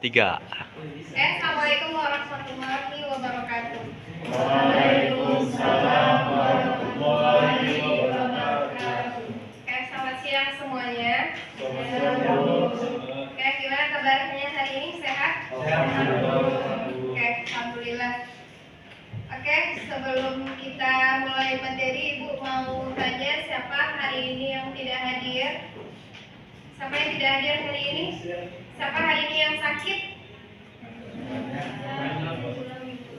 3. Assalamualaikum warahmatullahi wabarakatuh. Waalaikumsalam warahmatullahi wabarakatuh. Selamat siang semuanya. Gimana kabarnya hari ini? Sehat? Alhamdulillah. Sebelum kita mulai materi, Ibu mau tanya siapa hari ini yang tidak hadir? Siapa yang tidak hadir hari ini? Siapa hari ini yang sakit?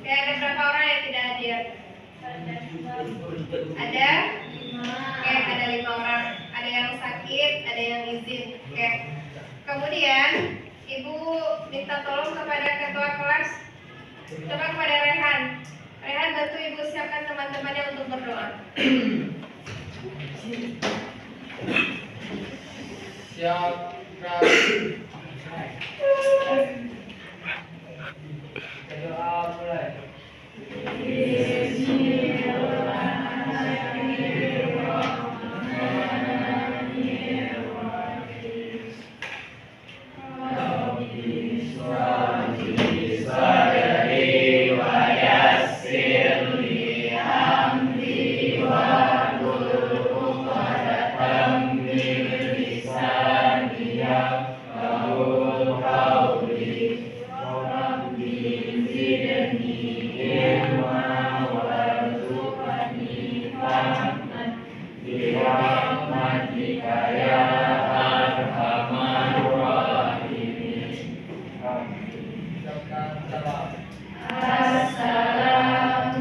Ada berapa orang yang tidak hadir? Ada? Ada 5 orang. Ada yang sakit, ada yang izin. Kemudian Ibu minta tolong kepada ketua kelas. Coba kepada Rehan. Rehan, bantu Ibu siapkan teman-temannya untuk berdoa. Siap. Doa mulai.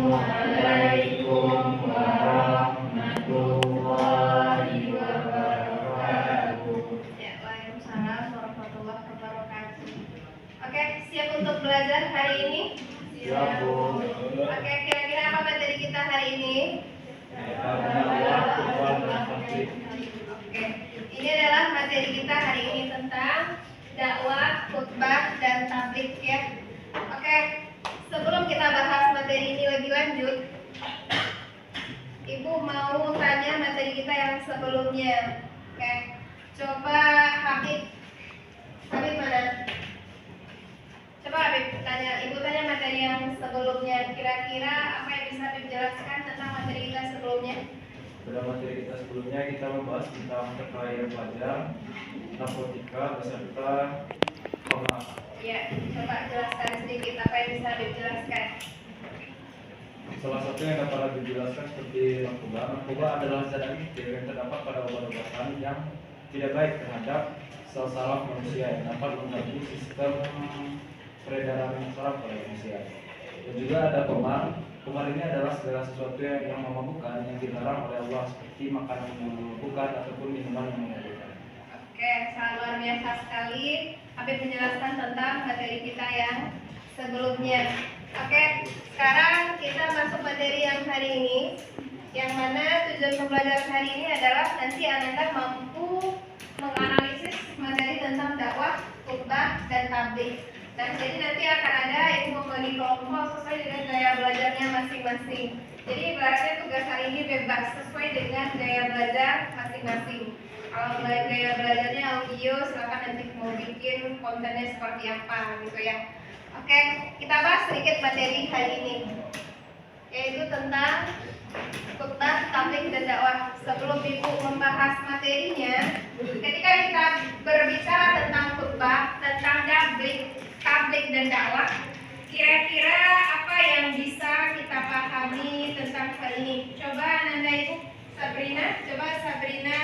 Assalamualaikum warahmatullahi wabarakatuh. Waalaikumsalam warahmatullahi wabarakatuh. Siap untuk belajar hari ini? Siap, Bu. Kira-kira apa materi kita hari ini? Ini adalah materi kita hari ini tentang dakwah, khutbah, dan tabligh ya. Sebelum kita bahas materi ini lebih lanjut, Ibu mau tanya materi kita yang sebelumnya. Coba Habib mana? Coba Habib tanya, Ibu tanya materi yang sebelumnya. Kira-kira apa yang bisa dijelaskan tentang materi kita sebelumnya? Pada materi kita sebelumnya kita membahas tentang perkelahian pelajar, narkotika, beserta pemak. Ya, coba jelaskan sedikit apa yang bisa dijelaskan. Salah satu yang dapat dijelaskan seperti narkoba adalah zat aktif yang terdapat pada obat-obatan yang tidak baik terhadap sel saraf manusia yang dapat mengganggu sistem peredaran saraf pada manusia. Dan juga ada pemak. Pemak ini adalah segala sesuatu yang memabukkan yang dilarang oleh Allah, seperti makanan yang memabukkan ataupun minuman yang memabukkan. Sangat luar biasa sekali Habib menjelaskan tentang materi kita yang sebelumnya. Sekarang kita masuk materi yang hari ini, yang mana tujuan pembelajaran hari ini adalah nanti Ananda mampu menganalisis materi tentang dakwah, khutbah, dan tabligh. Dan jadi nanti akan ada yang membagi kelompok sesuai dengan gaya belajarnya masing-masing. Jadi ibaratnya tugas hari ini bebas sesuai dengan gaya belajar masing-masing. Kalau gaya belajarnya audio, silakan nanti mau bikin kontennya seperti apa gitu ya. Kita bahas sedikit materi hari ini, yaitu tentang khutbah, tabligh, dan dakwah. Sebelum Ibu membahas materinya, ketika kita berbicara tentang khutbah, tentang tabligh dan dakwah, kira-kira apa yang bisa kita pahami tentang hal ini? Coba Ananda Ibu, Sabrina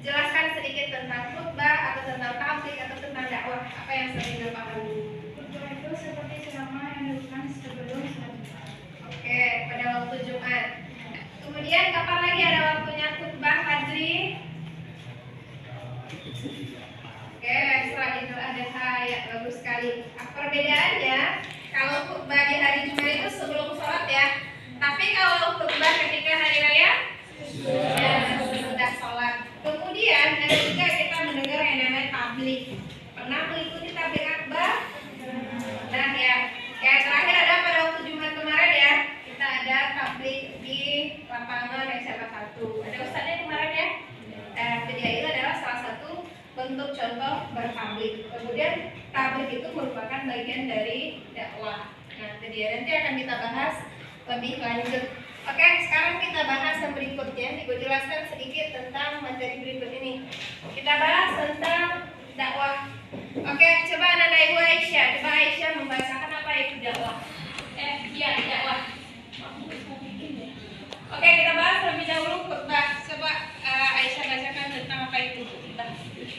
jelaskan sedikit tentang khutbah atau tentang tabligh atau tentang dakwah. Apa yang Sabrina pahami? Khutbah itu seperti ceramah yang dilakukan sebelum salat. Pada waktu Jumat. Kemudian kapan lagi ada waktunya khutbah, Fajri? Setelah Idul Adha, ya bagus sekali. Perbedaannya, kalau khutbah di hari Jumat itu sebelum sholat ya. Tapi kalau khutbah ketika hari raya, ya sudah sholat. Kemudian ada juga kita mendengar yang namanya tabligh. Pernah mengikuti tabligh akbar? Nah ya, kayak terakhir ada pada waktu Jumat kemarin ya. Kita ada tabligh di lapangan SMA 1. Ada ustadznya kemarin ya. Jadi itu adalah salah satu bentuk contoh bertabligh. Kemudian tabligh itu merupakan bagian dari dakwah. Nah, itu dia. Nanti akan kita bahas lebih lanjut. Oke, sekarang kita bahas yang berikutnya. Ibu jelaskan sedikit tentang materi berikut ini. Kita bahas tentang dakwah. Oke, coba anak Ibu Aisyah. Coba Aisyah membahasakan apa itu dakwah. Dakwah. Oke, kita bahas lebih dahulu khutbah. Coba Aisyah bacakan tentang apa itu khutbah.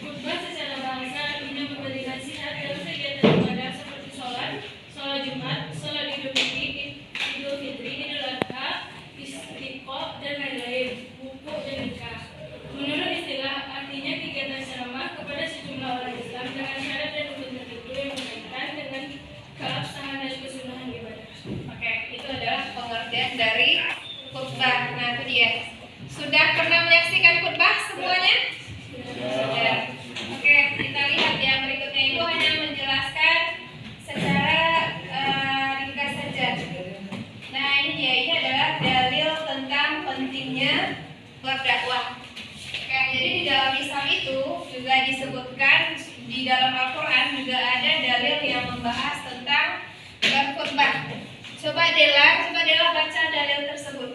Khutbah secara bahasa artinya memberi nasihat dalam kegiatan ibadah seperti sholat Jumat, sholat Idul Fitri, Idul Adha, istiqomah dan lain-lain, wukuf dan nikah. Menurut istilah, artinya kegiatan ceramah kepada sejumlah orang Islam dengan syarat dan rukun tertentu yang berkaitan dengan keabsahan dan kesunahan ibadah. Oke, itu adalah pengertian dari khutbah. Nah, itu dia. Sudah pernah menyaksikan khutbah semuanya? Sudah. Oke, kita lihat yang berikutnya. Ibu hanya menjelaskan secara ringkas saja. Nah, ini dia. Ini adalah dalil tentang pentingnya berdakwah. Oke, jadi di dalam Islam itu juga disebutkan, di dalam Al-Quran juga ada dalil yang membahas tentang berkhutbah. Coba Dela baca dalil tersebut.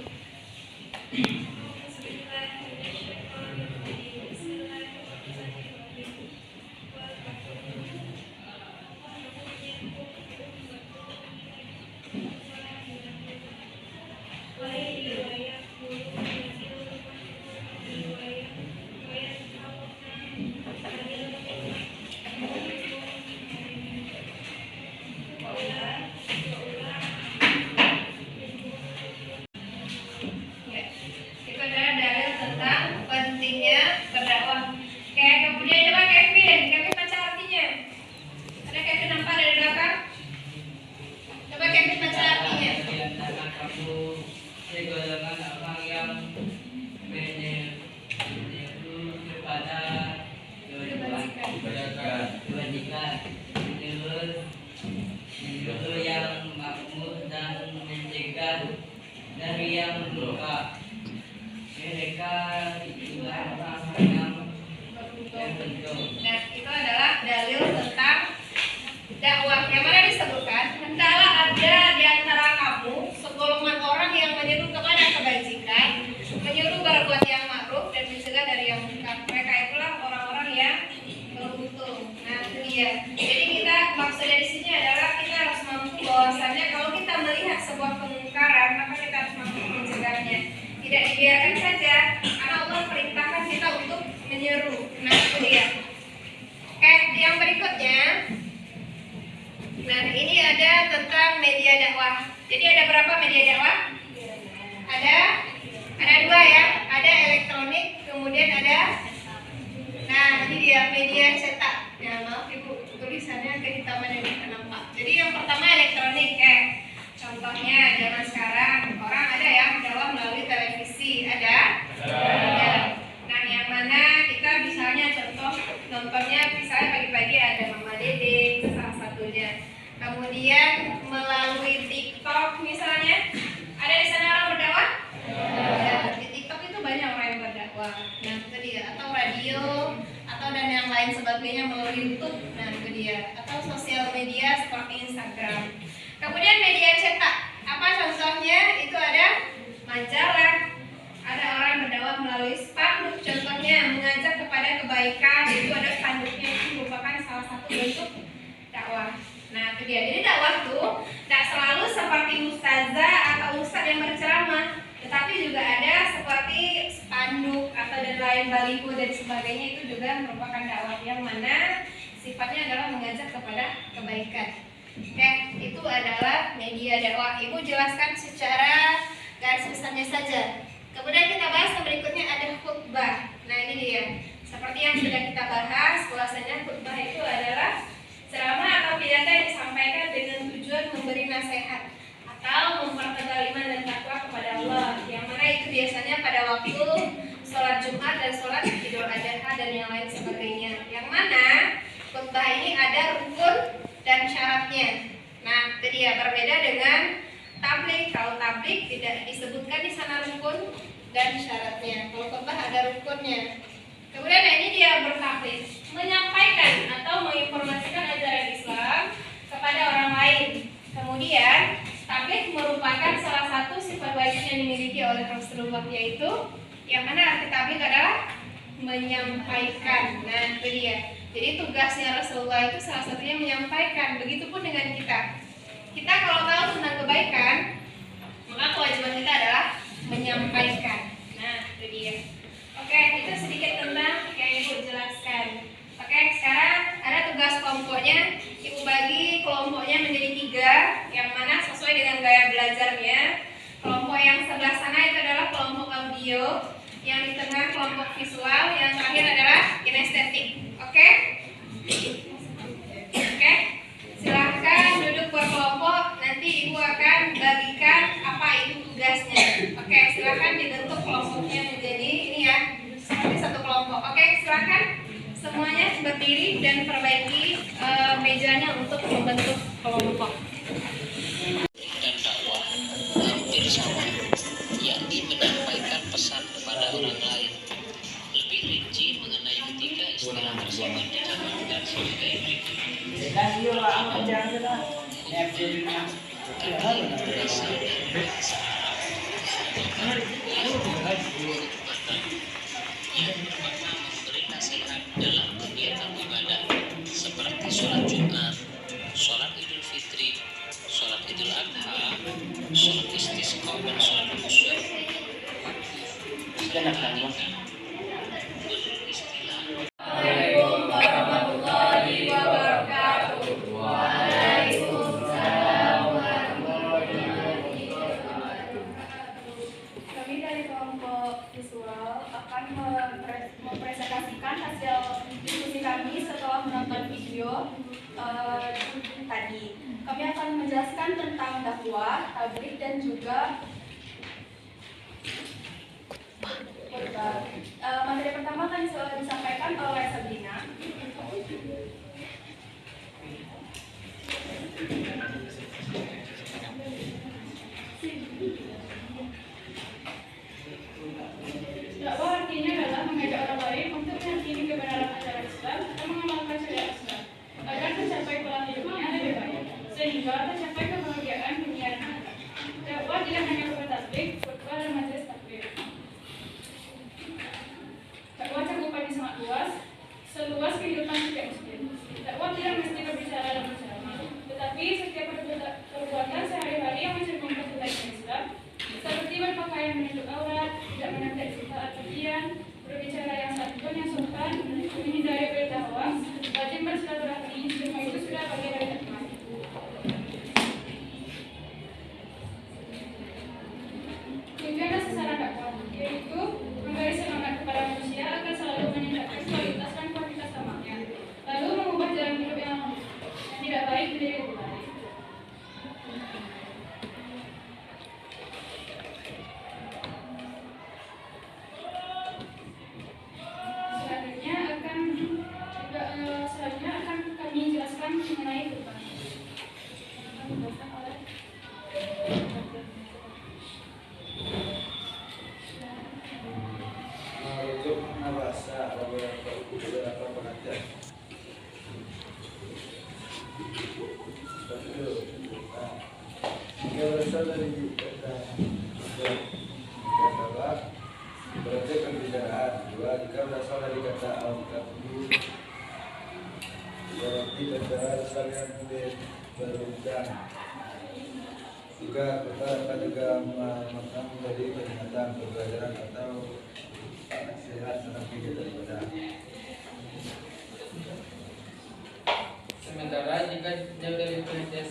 Itu adalah dalil tentang pentingnya berdakwah. Oke, kemudian coba Kevin baca artinya. Ada Kevin nampak dari belakang? Coba Kevin baca artinya. Segolongan orang yang menyeru kepada kebajikan, menyuruh yang makmur dan mencegah dari yang buruk. Mereka itulah orang yang berbentuk. Nah, itu adalah dalil tentang dakwah. Yang mana disebutkan, hendaklah ada di antara kamu segolongan orang yang menyeru kepada kebajikan, menyuruh berbuat yang ma'ruf dan mencegah dari yang munkar. Mereka itulah orang-orang yang beruntung. Nah, itu dia. Jadi kita maksud dari sini adalah kita harus mampu bahwasannya kalau kita melihat sebuah kemungkaran, maka kita harus mampu mencegahnya. Tidak dibiarkan saja, karena Allah perintahkan kita untuk menyeru. Nah, itu dia. Oke, yang berikutnya. Nah, ini ada tentang media dakwah. Jadi ada berapa media dakwah? Ada dua ya. Ada elektronik, kemudian ada. Nah, ini dia media cetak. Ya, maaf Ibu, tulisannya kehitaman yang tidak nampak. Jadi yang pertama elektronik ya. Contohnya zaman sekarang orang ada yang dakwah melalui televisi, ada? Ada. Nah, yang mana kita misalnya contoh nontonnya misalnya pagi-pagi ada Mama Dede, itu salah satunya. Kemudian melalui TikTok misalnya, ada di sana orang berdakwah? Ada. Di TikTok itu banyak orang yang berdakwah. Nah, itu dia. Atau radio, atau dan yang lain sebagainya melalui YouTube. Nah, itu dia. Atau sosial media seperti Instagram. Kemudian media cetak. Apa contohnya? Itu ada majalah. Ada orang berdakwah melalui spanduk. Contohnya mengajak kepada kebaikan. Itu ada spanduknya. Itu merupakan salah satu bentuk dakwah. Nah, itu dia. Jadi dakwah tuh tidak selalu seperti ustazah atau ustaz yang berceramah, tetapi juga ada seperti spanduk atau dan lain baliho dan sebagainya. Itu juga merupakan dakwah yang mana sifatnya adalah mengajak kepada kebaikan. Oke, itu adalah media dakwah. Ibu jelaskan secara garis besarnya saja. Kemudian kita bahas yang berikutnya ada khutbah. Nah, ini dia. Seperti yang sudah kita bahas, bahwasanya khutbah itu adalah ceramah atau pidato yang disampaikan dengan tujuan memberi nasihat atau mempertegas iman dan takwa kepada Allah. Yang mana itu biasanya pada waktu sholat Jumat dan sholat Idul Adha dan yang lain sebagainya. Yang mana khutbah ini ada rukun dan syaratnya. Nah, itu dia, berbeda dengan tabligh. Kalau tabligh tidak disebutkan di sana rukun dan syaratnya. Kalau khutbah ada rukunnya. Kemudian ini dia bertabligh, menyampaikan atau menginformasikan ajaran Islam menyampaikan. Nah, itu dia. Jadi tugasnya Rasulullah itu salah satunya menyampaikan. Begitupun dengan kita. Kita kalau tahu tentang kebaikan, maka kewajiban kita adalah menyampaikan. Nah, itu dia. Oke, itu sedikit tentang yang Ibu jelaskan. Oke, sekarang ada tugas kelompoknya. Ibu bagi kelompoknya menjadi 3, yang mana sesuai dengan gaya belajarnya. Kelompok yang sebelah sana itu adalah kelompok audio, yang di tengah kelompok visual, yang terakhir adalah kinestetik. Oke? Oke? Silahkan duduk berkelompok. Nanti Ibu akan bagikan apa itu tugasnya. Oke, silahkan dibentuk kelompoknya menjadi ini ya, seperti satu kelompok. Oke, silahkan semuanya berdiri dan perbaiki mejanya untuk membentuk kelompok. Dan dakwah hampir sama, yakni menyampaikan pesan kepada orang lain. Lebih rinci mengenai ketiga istilah tersebut dijabarkan sebagai berikut. Berasal dari bahasa Arab. Yang pertama memberi nasihat dalam kegiatan ibadah seperti sholat Jumat, sholat Idul Fitri, sholat Idul Adha, sholat istisqa dan sholat kusuf. Beristilah Waalaikumsalam warahmatullahi wabarakatuh. Waalaikumsalam warahmatullahi wabarakatuh. Kami dari kelompok visual akan mempresentasikan hasil diskusi kami setelah menonton video tadi. Kami akan menjelaskan tentang dakwah, tabligh dan juga khutbah. Materi pertama akan disampaikan oleh Sabrina. Dakwah artinya adalah mengajak orang lain untuk meyakini kebenaran ajaran Islam dan mengamalkan syariat Islam agar tercapai pola hidup yang lebih baik sehingga tercapai kebahagiaan dunia dan akhirat. Dakwah tidak hanya berupa tabligh, khutbah dan majelis taklim. Dakwah cakupannya sangat luas, seluas kehidupan setiap muslim. Dakwah tidak mesti berbicara dan berceramah, tetapi setiap perbuatan sehari-hari yang mencerminkan kebaikan Islam, seperti berpakaian menutup aurat, tidak menempel sifat kemudian, berbicara yang santun, yang sopan, menghindari berita hoaks, rajin bersilaturahmi, semua itu sudah bagian dari dakwah. Tujuan dan sasaran dakwah yaitu memberi semangat kepada manusia agar selalu meningkatkan kualitas dan kuantitas amalnya, lalu mengubah jalan hidup yang tidak baik menjadi lebih baik. Selanjutnya akan kami jelaskan mengenai khutbah. Akan dijelaskan oleh Merujuk bahasa beberapa pengajar. Jika berasal dari kata berarti pembicaraan. 2, jika berasal dari kata al-kabir berarti asalnya berundang. 3, kata juga makna dari peringatan, pembelajaran atau nasihat tetapi daripada. Sementara jika jauh dari penelitian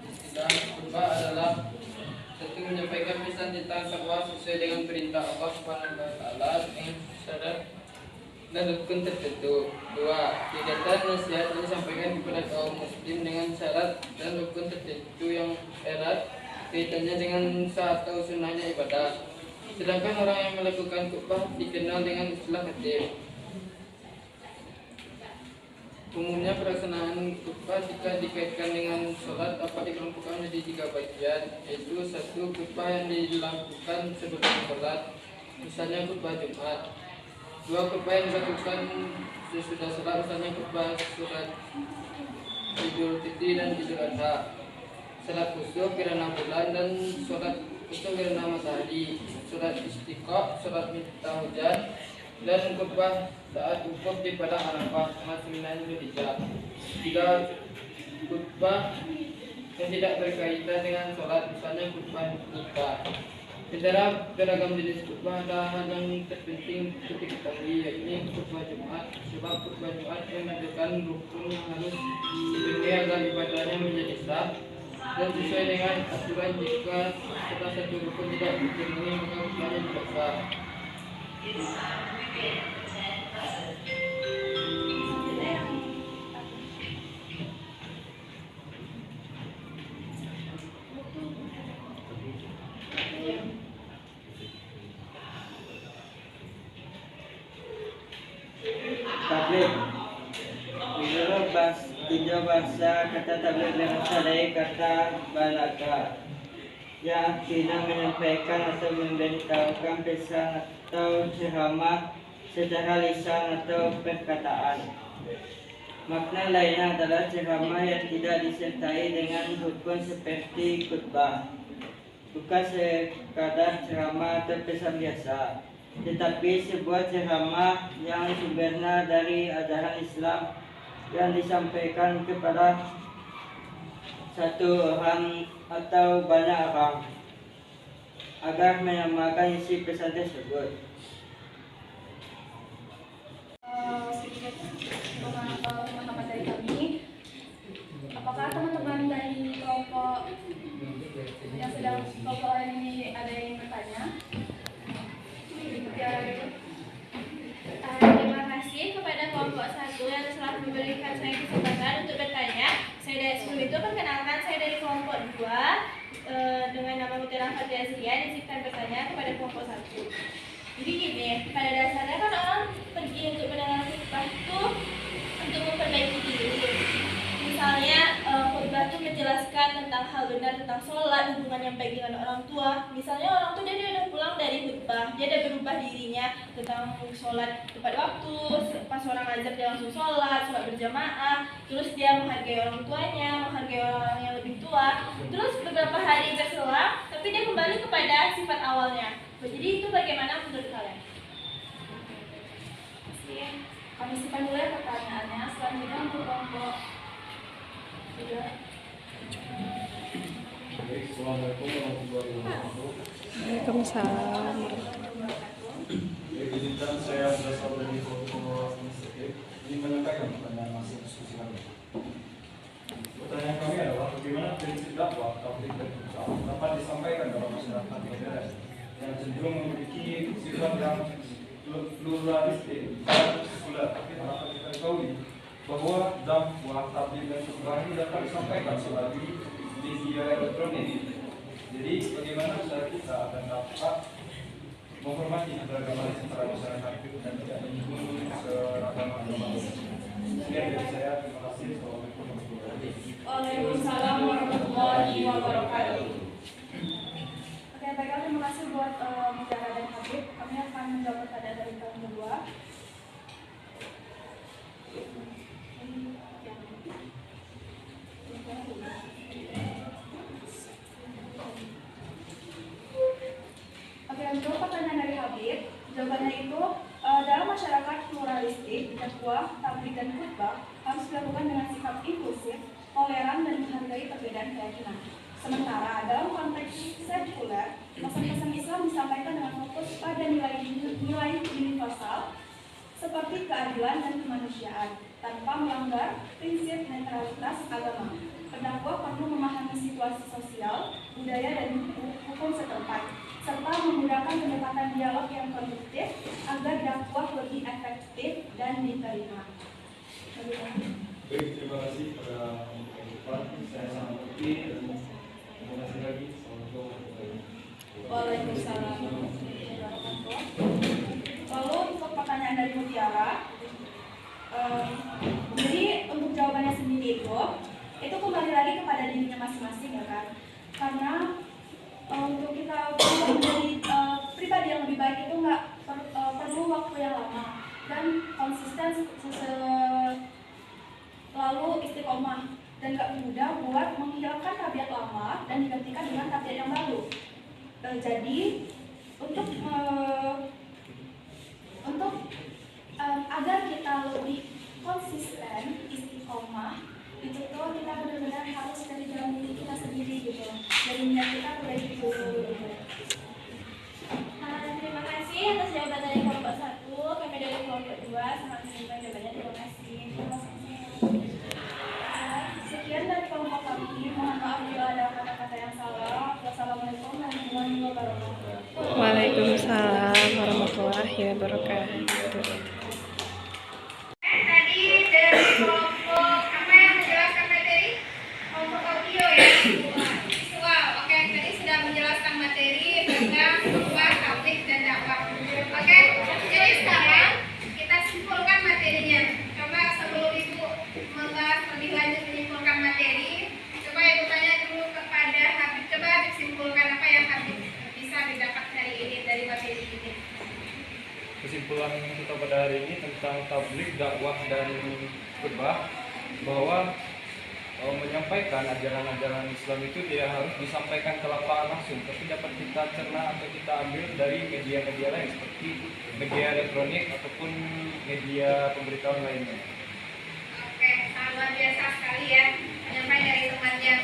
istilah khutbah adalah satu menyampaikan pesan tentang takwa sesuai dengan perintah Allah Subhanahu wa taala dengan syarat dan rukun tertentu. 2, kegiatan nasihat yang disampaikan kepada kaum muslim dengan syarat dan rukun tertentu yang erat kaitannya dengan sah atau sunnahnya ibadah. Sedangkan orang yang melakukan khutbah dikenal dengan istilah khatib. Umumnya pelaksanaan khutbah jika dikaitkan dengan sholat dapat dikelompokkan menjadi 3 bagian, yaitu 1, khutbah yang dilakukan sebelum sholat, misalnya khutbah Jumat. 2, khutbah yang dilakukan sesudah sholat, misalnya khutbah surat Idul Fitri dan Idul Adha, sholat kusuf gerhana bulan dan sholat kusuf gerhana matahari, sholat istiqo, sholat minta hujan, dan khutbah saat wukuf di padang Arafah tanggal 9 Zulhijjah. 3. Khutbah yang tidak berkaitan dengan sholat, misalnya khutbah. Di antara beragam jenis khutbah ada hal yang terpenting untuk diketahui, yaitu khutbah Jumat. Sebab khutbah Jumat menunjukkan rukun yang harus dipenuhi agar ibadahnya menjadi sah dan sesuai dengan aturan. Jika salah satu rukun tidak dipenuhi maka khutbahnya tidak sah. Tabligh. Menurut tiga bahasa kata tabligh berasal dari kata balagha yang artinya menyampaikan atau memberitahukan pesan atau ceramah secara lisan atau perkataan. Makna lainnya adalah ceramah yang tidak disertai dengan rukun seperti khutbah. Bukan sekadar ceramah atau pesan biasa, tetapi sebuah ceramah yang sumbernya dari ajaran Islam yang disampaikan kepada satu orang atau banyak orang agar menyamakan isi pesan tersebut. Pemahaman dari kami, apakah teman-teman dari kelompok yang sedang kelompok lain ini ada yang bertanya? Terima kasih kepada kelompok 1 yang telah memberikan saya kesempatan untuk bertanya. Sebelum itu perkenalkan, saya dari kelompok 2 dengan nama Mutiara Fatia Zia, diizinkan bertanya kepada kelompok 1. Jadi gini, pada dasarnya kan orang pergi untuk mendengar khutbah itu untuk memperbaiki diri. Misalnya khutbah itu menjelaskan tentang hal benar tentang sholat, hubungan yang baik dengan orang tua. Misalnya orang tua dia udah pulang dari khutbah, dia udah berubah dirinya tentang sholat tepat waktu, pas orang azan dia langsung sholat berjamaah, terus dia menghargai orang tuanya, menghargai orang yang lebih tua. Terus beberapa hari berselang, tapi dia kembali kepada sifat awalnya. Jadi itu bagaimana menurut kalian? Kami simpan dulu ya pertanyaannya. Selanjutnya untuk kelompok 3. Assalamualaikum warahmatullahi wabarakatuh. Waalaikumsalam. Izinkan saya berasal dari Fakultas Administratif ingin menyampaikan pertanyaan hasil diskusi kami. Pertanyaan kami adalah bagaimana prinsip dakwah tabligh dan khutbah dapat disampaikan dalam masyarakat modern yang cenderung memiliki sifat yang pluralistik dan sekuler. Dapat kita ketahui bahwa dakwah tabligh dan khutbah ini dapat disampaikan melalui media elektronik. Jadi bagaimana cara kita akan dapat menghormati keberagaman antara masyarakat dan tidak menyinggung keragaman agama. Sekian dari saya, terima kasih. Assalamualaikum warahmatullahi wabarakatuh. Waalaikumsalam warahmatullahi wabarakatuh. Oke, baiklah, terima kasih buat Mutiara dan Habib. Kami akan menjawab pertanyaan dari kaum kedua. Oke, untuk pertanyaan dari Habib, jawabannya itu dalam masyarakat pluralistik, dakwah, tabligh dan khutbah harus dilakukan dengan sikap inklusif, toleran dan menghargai perbedaan keyakinan. Sementara dalam konteks sekuler, pesan-pesan Islam disampaikan dengan fokus pada nilai universal seperti keadilan dan kemanusiaan tanpa melanggar prinsip netralitas agama. Pendakwah perlu memahami situasi sosial, budaya dan hukum setempat, serta menggunakan pendekatan dialog yang konstruktif agar dakwah lebih efektif dan diterima. Baik, terima kasih pada Pak. Saya sangat mengerti dan terima kasih lagi. Waalaikumsalam. Lalu untuk pertanyaan dari Mutiara, jadi untuk jawabannya sendiri itu kembali lagi kepada dirinya masing-masing ya kan, karena untuk kita menjadi pribadi yang lebih baik itu nggak perlu waktu yang lama dan konsisten lalu istiqomah dan nggak mudah buat menghilangkan tabiat lama dan digantikan dengan tabiat yang baru. Jadi untuk istiqomah, itu tuh kita benar-benar harus dari dalam diri kita sendiri gitu, dari niat kita mulai gitu. Terima kasih atas jawaban dari kelompok 1. Kami dari kelompok 2 sangat menerima jawabannya. Terima kasih. Sekian dari kelompok kami, mohon maaf bila ada kata-kata yang salah. Wassalamualaikum warahmatullahi wabarakatuh. Waalaikumsalam warahmatullahi wabarakatuh. Tadi dari kelompok apa yang menjelaskan materi? Kelompok audio ya. Visual. Oke, tadi sudah menjelaskan materi tentang khutbah, tabligh dan dakwah. Oke, jadi sekarang kita simpulkan materinya. Coba sebelum Ibu membahas lebih lanjut menyimpulkan materi, coba Ibu tanya dulu kepada Habib. Coba Habib simpulkan apa yang Habib bisa didapat hari ini dari materi ini. Kesimpulan kita pada hari ini tentang tabligh, dakwah dan khutbah bahwa menyampaikan ajaran-ajaran Islam itu tidak harus disampaikan ke lapangan langsung, tapi dapat kita cerna atau kita ambil dari media-media lain seperti media elektronik ataupun media pemberitahuan lainnya. Oke, sangat luar biasa sekali ya penyampaian dari temannya.